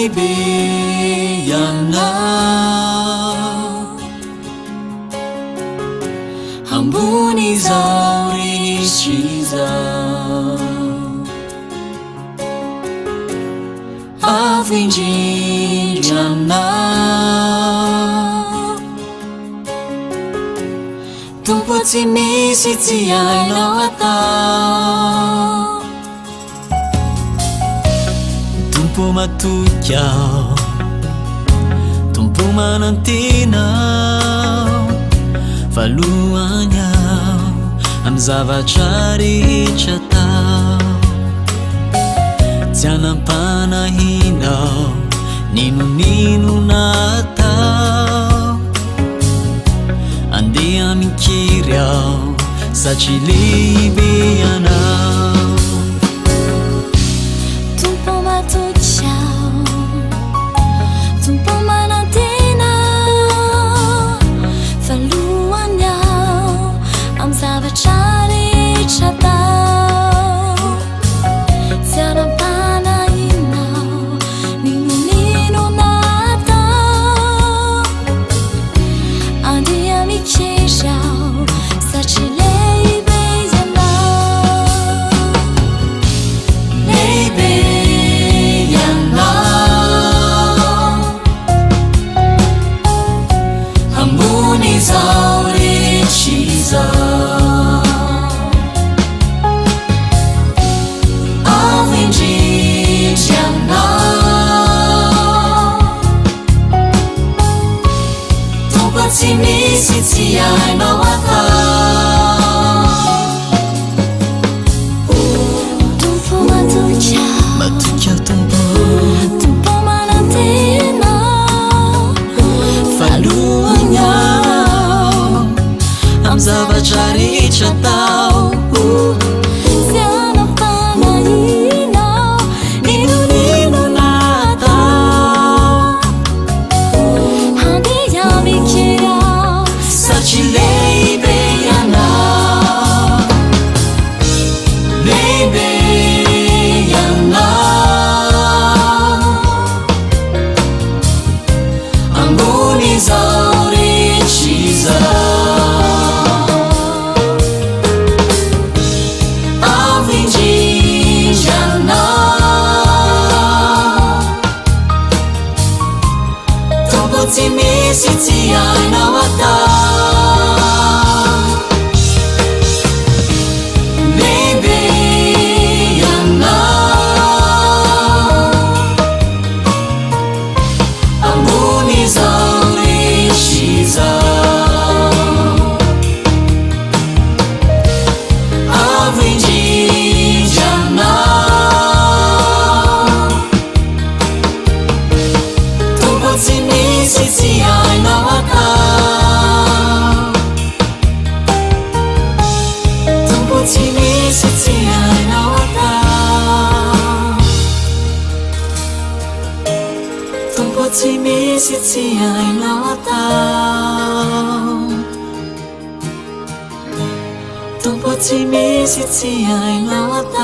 leibeyana hambuni za ulishiza avinjiliana tumpo timisi tiai nawata tumpo matukyao tumpo manantinao faluanyao am zavatra rehetra tao tsy anampanahinao ninonino natao andeha mikiry aho satria lehibe ianao tumpo matoky aho tumpo manantena falohany aho am zavatra rehetra tao tsy anam-panahinao ninonino natao andeha mikiry aho satria lehibe ianao lehibe ianao ambony zao rehetra tsy misy tsy hainao atao tumpo matoky aho tumpo manantena falohany aho am zavatra rehetra tao tsy anam-panahinao ninonino natao andeha mikiry aho satria lehibe ianao lehibe ianao ambony zao rehetra avinjilianao tumpo tsy misy tsy hainao atao lehibe ianao ambony zao rehetra avinjilianao tumpo tsy misy tsy hainao atao tumpo tsy misy tsy hainao atao tumpo tsy misy tsy hainao atao tumpo tsy misy tsy hainao atao